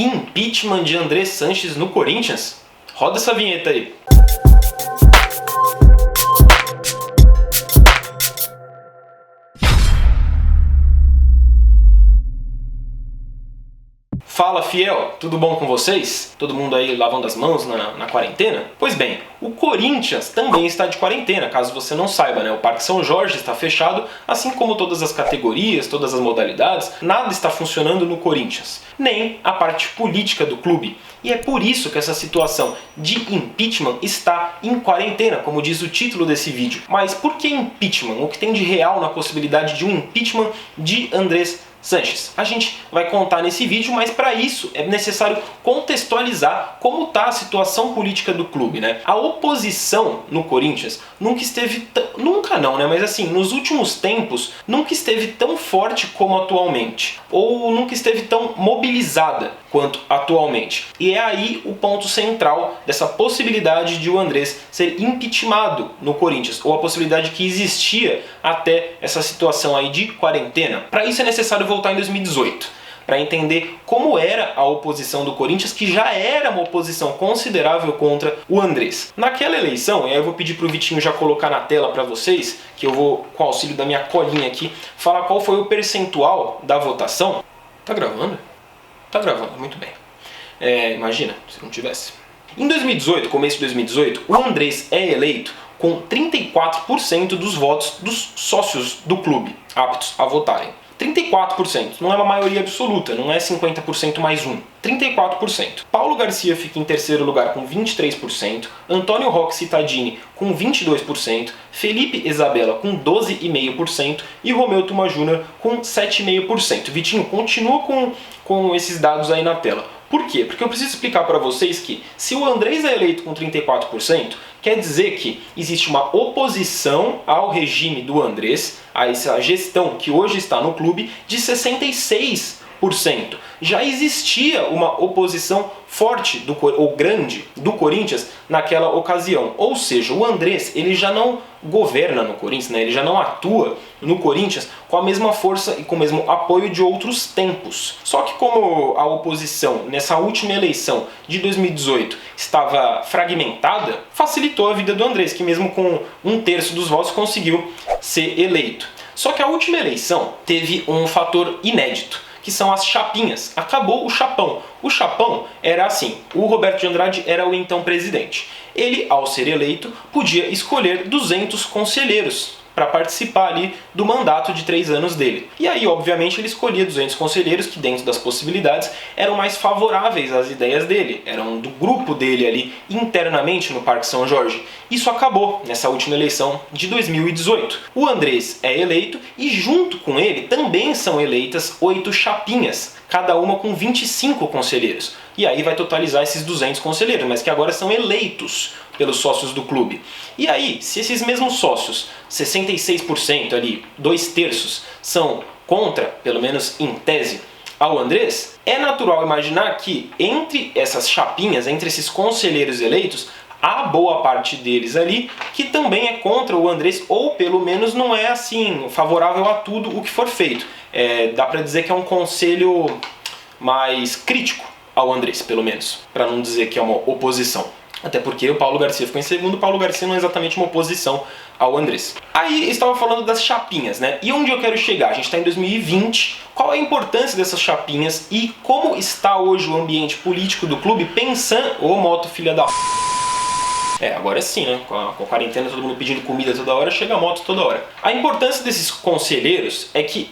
Impeachment de Andrés Sanches no Corinthians? Roda essa vinheta aí. Fala, fiel! Tudo bom com vocês? Todo mundo aí lavando as mãos na quarentena? Pois bem, o Corinthians também está de quarentena, caso você não saiba, né? O Parque São Jorge está fechado, assim como todas as categorias, todas as modalidades, nada está funcionando no Corinthians, nem a parte política do clube. E é por isso que essa situação de impeachment está em quarentena, como diz o título desse vídeo. Mas por que impeachment? O que tem de real na possibilidade de um impeachment de Andrés Sanches? A gente vai contar nesse vídeo, mas para isso é necessário contextualizar como está a situação política do clube, né? A oposição no Corinthians nunca esteve nunca não, né? Mas assim, nos últimos tempos nunca esteve tão forte como atualmente, ou nunca esteve tão mobilizada quanto atualmente. E é aí o ponto central dessa possibilidade de o Andrés ser impeachmentado no Corinthians, ou a possibilidade que existia até essa situação aí de quarentena. Para isso é necessário voltar em 2018, para entender como era a oposição do Corinthians, que já era uma oposição considerável contra o Andrés. Naquela eleição, e aí eu vou pedir para o Vitinho já colocar na tela para vocês, que eu vou, com o auxílio da minha colinha aqui, falar qual foi o percentual da votação. Tá gravando? Tá gravando, muito bem. Imagina, se não tivesse. Em 2018, começo de 2018, o Andrés é eleito com 34% dos votos dos sócios do clube aptos a votarem. 34%, não é uma maioria absoluta, não é 50% mais um. 34%. Paulo Garcia fica em terceiro lugar com 23%, Antônio Roque Cittadini com 22%, Felipe Isabella com 12,5% e Romeu Tuma Júnior com 7,5%. Vitinho, continua com esses dados aí na tela. Por quê? Porque eu preciso explicar para vocês que se o Andrés é eleito com 34%, quer dizer que existe uma oposição ao regime do Andrés, a essa gestão que hoje está no clube, de 66%. Já existia uma oposição forte ou grande do Corinthians naquela ocasião. Ou seja, o Andrés ele já não governa no Corinthians, né? Ele já não atua no Corinthians com a mesma força e com o mesmo apoio de outros tempos. Só que como a oposição nessa última eleição de 2018 estava fragmentada, facilitou a vida do Andrés, que mesmo com 1/3 dos votos conseguiu ser eleito. Só que a última eleição teve um fator inédito, que são as chapinhas. Acabou o chapão. O chapão era assim, o Roberto de Andrade era o então presidente. Ele, ao ser eleito, podia escolher 200 conselheiros para participar ali do mandato de 3 anos dele. E aí, obviamente, ele escolhia 200 conselheiros que, dentro das possibilidades, eram mais favoráveis às ideias dele, eram do grupo dele ali internamente no Parque São Jorge. Isso acabou nessa última eleição de 2018. O Andrés é eleito e junto com ele também são eleitas 8 chapinhas, cada uma com 25 conselheiros. E aí vai totalizar esses 200 conselheiros, mas que agora são eleitos pelos sócios do clube. E aí, se esses mesmos sócios, 66% ali, 2/3, são contra, pelo menos em tese, ao Andrés, é natural imaginar que entre essas chapinhas, entre esses conselheiros eleitos, há boa parte deles ali que também é contra o Andrés, ou pelo menos não é assim, favorável a tudo o que for feito. Dá pra dizer que é um conselho mais crítico ao Andrés, pelo menos, para não dizer que é uma oposição. Até porque o Paulo Garcia ficou em segundo, o Paulo Garcia não é exatamente uma oposição ao Andrés. Aí estava falando das chapinhas, né? E onde eu quero chegar? A gente está em 2020. Qual é a importância dessas chapinhas e como está hoje o ambiente político do clube pensando... Ô, moto filha da... Agora é sim, né? Com a quarentena, todo mundo pedindo comida toda hora, chega a moto toda hora. A importância desses conselheiros é que,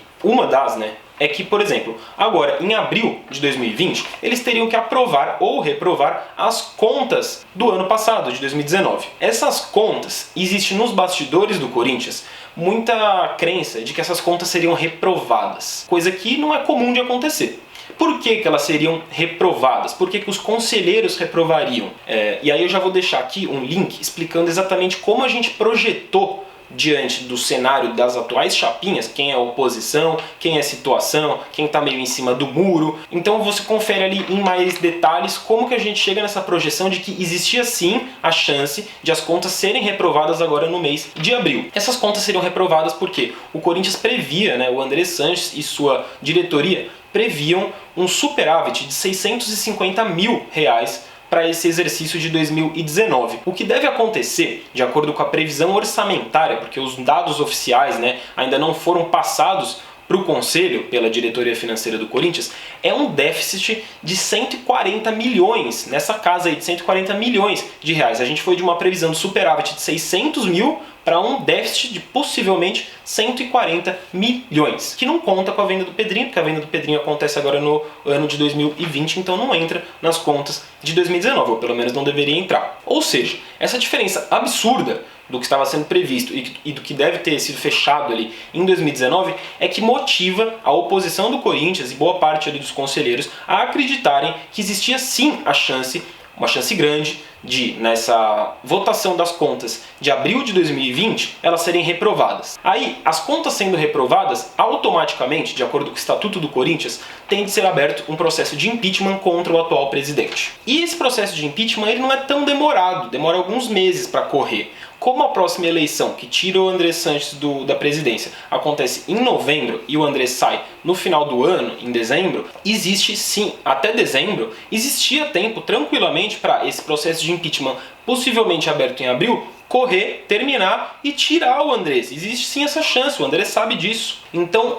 é que, por exemplo, agora em abril de 2020, eles teriam que aprovar ou reprovar as contas do ano passado, de 2019. Essas contas, existe nos bastidores do Corinthians muita crença de que essas contas seriam reprovadas, coisa que não é comum de acontecer. Por que elas seriam reprovadas? Por que os conselheiros reprovariam? E aí eu já vou deixar aqui um link explicando exatamente como a gente projetou diante do cenário das atuais chapinhas, quem é oposição, quem é situação, quem está meio em cima do muro. Então você confere ali em mais detalhes como que a gente chega nessa projeção de que existia sim a chance de as contas serem reprovadas agora no mês de abril. Essas contas seriam reprovadas porque o Corinthians previa, o Andrés Sanches e sua diretoria previam um superávit de 650 mil reais para esse exercício de 2019. O que deve acontecer, de acordo com a previsão orçamentária, porque os dados oficiais, ainda não foram passados para o Conselho, pela diretoria financeira do Corinthians, é um déficit de 140 milhões, nessa casa aí de 140 milhões de reais. A gente foi de uma previsão de superávit de 600 mil para um déficit de possivelmente 140 milhões, que não conta com a venda do Pedrinho, porque a venda do Pedrinho acontece agora no ano de 2020, então não entra nas contas de 2019, ou pelo menos não deveria entrar. Ou seja, essa diferença absurda do que estava sendo previsto e do que deve ter sido fechado ali em 2019 é que motiva a oposição do Corinthians e boa parte ali dos conselheiros a acreditarem que existia sim a chance, uma chance grande, de, nessa votação das contas de abril de 2020, elas serem reprovadas. Aí, as contas sendo reprovadas, automaticamente, de acordo com o Estatuto do Corinthians, tem de ser aberto um processo de impeachment contra o atual presidente. E esse processo de impeachment ele não é tão demorado, demora alguns meses para correr. Como a próxima eleição, que tira o André Sanches da presidência, acontece em novembro e o André sai no final do ano, em dezembro, existe sim, até dezembro, existia tempo tranquilamente para esse processo de impeachment, possivelmente aberto em abril, correr, terminar e tirar o Andrés. Existe sim essa chance, o Andrés sabe disso. Então,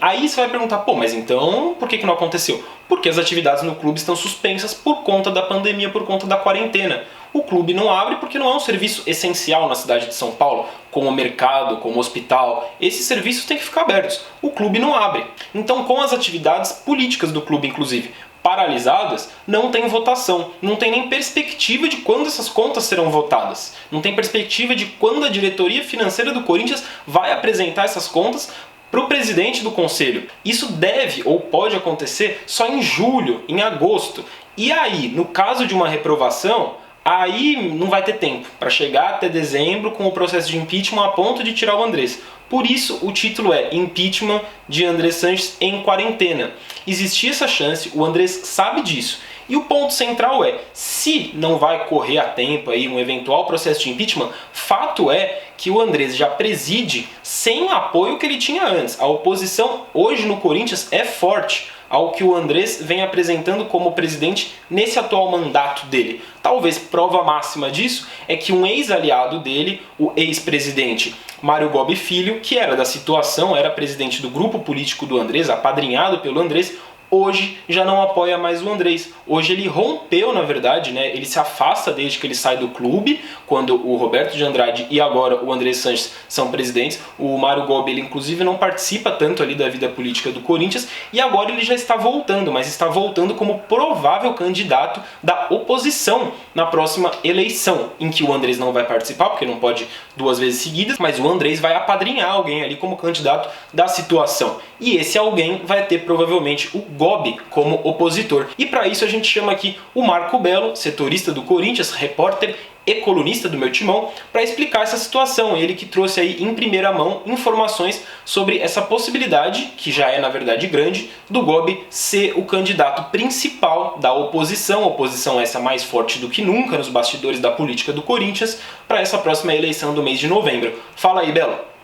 aí você vai perguntar, mas então por que não aconteceu? Porque as atividades no clube estão suspensas por conta da pandemia, por conta da quarentena. O clube não abre porque não é um serviço essencial na cidade de São Paulo, como o mercado, como o hospital. Esses serviços têm que ficar abertos. O clube não abre. Então, com as atividades políticas do clube, inclusive, paralisadas, não tem votação, não tem nem perspectiva de quando essas contas serão votadas, não tem perspectiva de quando a diretoria financeira do Corinthians vai apresentar essas contas para o presidente do conselho. Isso deve ou pode acontecer só em julho, em agosto. E aí, no caso de uma reprovação, aí não vai ter tempo para chegar até dezembro com o processo de impeachment a ponto de tirar o Andrés. Por isso o título é Impeachment de André Sanches em quarentena. Existia essa chance, o Andrés sabe disso. E o ponto central é, se não vai correr a tempo aí um eventual processo de impeachment, fato é que o Andrés já preside sem o apoio que ele tinha antes. A oposição hoje no Corinthians é forte ao que o Andrés vem apresentando como presidente nesse atual mandato dele. Talvez prova máxima disso é que um ex-aliado dele, o ex-presidente Mário Gobi Filho, que era da situação, era presidente do grupo político do Andrés, apadrinhado pelo Andrés, hoje já não apoia mais o Andrés. Hoje ele rompeu, na verdade, ele se afasta desde que ele sai do clube, quando o Roberto de Andrade e agora o André Sanches são presidentes. O Mário Gobi, ele inclusive não participa tanto ali da vida política do Corinthians e agora ele já está voltando, mas está voltando como provável candidato da oposição na próxima eleição, em que o Andrés não vai participar, porque não pode 2 vezes seguidas, mas o Andrés vai apadrinhar alguém ali como candidato da situação. E esse alguém vai ter provavelmente o Gobi como opositor. E para isso a gente chama aqui o Marco Belo, setorista do Corinthians, repórter e colunista do Meu Timão, para explicar essa situação. Ele que trouxe aí em primeira mão informações sobre essa possibilidade, que já é na verdade grande, do Gobi ser o candidato principal da oposição essa mais forte do que nunca nos bastidores da política do Corinthians, para essa próxima eleição do mês de novembro. Fala aí, Belo!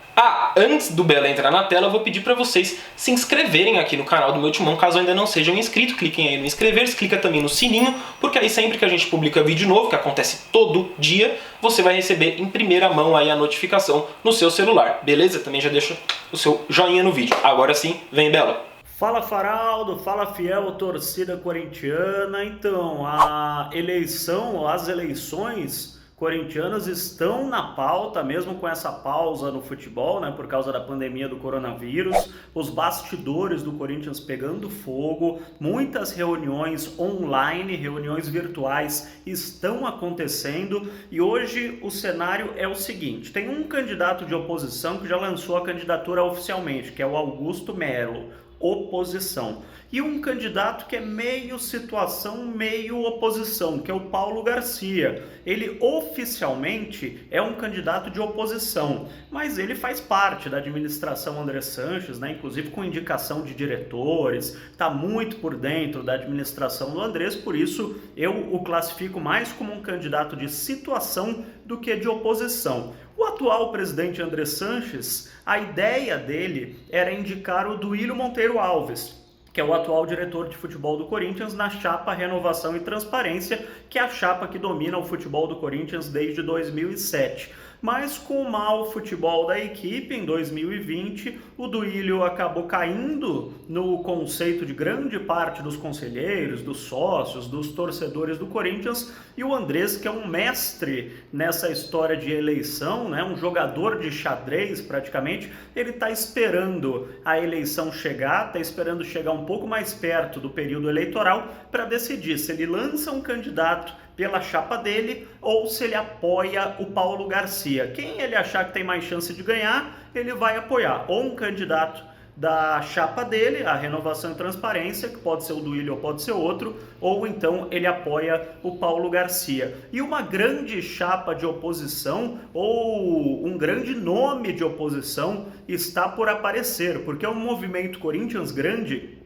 Antes do Belo entrar na tela, eu vou pedir para vocês se inscreverem aqui no canal do Meu Timão, caso ainda não sejam inscritos. Cliquem aí no inscrever-se, clica também no sininho, porque aí sempre que a gente publica vídeo novo, que acontece todo dia, você vai receber em primeira mão aí a notificação no seu celular, beleza? Também já deixa o seu joinha no vídeo. Agora sim, vem, Belo! Fala, Faraldo, fala, fiel torcida corintiana. Então, as eleições corintianas estão na pauta, mesmo com essa pausa no futebol, por causa da pandemia do coronavírus, os bastidores do Corinthians pegando fogo, muitas reuniões online, reuniões virtuais estão acontecendo e hoje o cenário é o seguinte: tem um candidato de oposição que já lançou a candidatura oficialmente, que é o Augusto Melo, oposição. E um candidato que é meio situação, meio oposição, que é o Paulo Garcia. Ele oficialmente é um candidato de oposição, mas ele faz parte da administração André Sanches, inclusive com indicação de diretores, está muito por dentro da administração do Andrés, por isso eu o classifico mais como um candidato de situação do que de oposição. O atual presidente André Sanches, a ideia dele era indicar o Duílio Monteiro Alves, que é o atual diretor de futebol do Corinthians, na chapa Renovação e Transparência, que é a chapa que domina o futebol do Corinthians desde 2007. Mas com o mau futebol da equipe, em 2020, o Duílio acabou caindo no conceito de grande parte dos conselheiros, dos sócios, dos torcedores do Corinthians, e o Andrés, que é um mestre nessa história de eleição, né, um jogador de xadrez praticamente, ele está esperando a eleição chegar, está esperando chegar um pouco mais perto do período eleitoral para decidir se ele lança um candidato pela chapa dele ou se ele apoia o Paulo Garcia. Quem ele achar que tem mais chance de ganhar, ele vai apoiar ou um candidato da chapa dele, a Renovação e Transparência, que pode ser o Duílio ou pode ser outro, ou então ele apoia o Paulo Garcia. E uma grande chapa de oposição, ou um grande nome de oposição, está por aparecer, porque é um movimento Corinthians grande,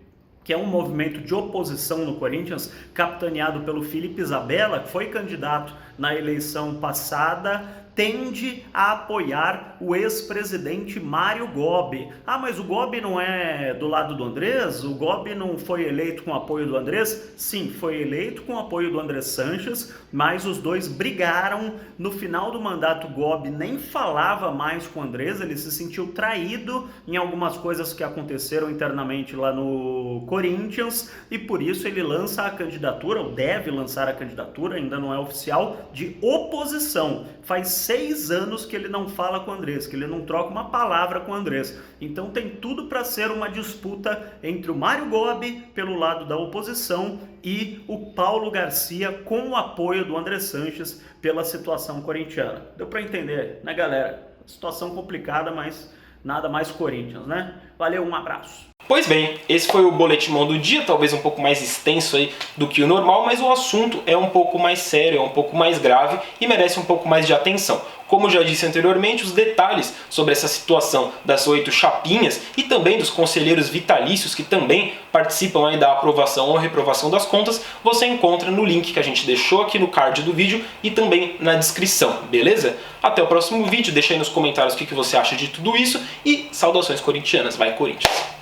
que é um movimento de oposição no Corinthians, capitaneado pelo Felipe Isabella, que foi candidato na eleição passada, tende a apoiar o ex-presidente Mário Gobi. Ah, mas o Gobi não é do lado do Andrés? O Gobi não foi eleito com o apoio do Andrés? Sim, foi eleito com o apoio do Andrés Sanches, mas os dois brigaram. No final do mandato, Gobi nem falava mais com o Andrés, ele se sentiu traído em algumas coisas que aconteceram internamente lá no Corinthians, e por isso ele lança a candidatura, ou deve lançar a candidatura, ainda não é oficial, de oposição. Faz 6 anos que ele não fala com o Andrés, que ele não troca uma palavra com o Andrés. Então tem tudo para ser uma disputa entre o Mário Gobi, pelo lado da oposição, e o Paulo Garcia, com o apoio do Andrés Sanches, pela situação corintiana. Deu para entender, né, galera? Situação complicada, mas nada mais Corinthians, né? Valeu, um abraço. Pois bem, esse foi o Boletim Mão do Dia, talvez um pouco mais extenso aí do que o normal, mas o assunto é um pouco mais sério, é um pouco mais grave e merece um pouco mais de atenção. Como já disse anteriormente, os detalhes sobre essa situação das 8 chapinhas e também dos conselheiros vitalícios que também participam aí da aprovação ou reprovação das contas, você encontra no link que a gente deixou aqui no card do vídeo e também na descrição, beleza? Até o próximo vídeo, deixa aí nos comentários o que você acha de tudo isso e saudações corintianas, vai Corinthians!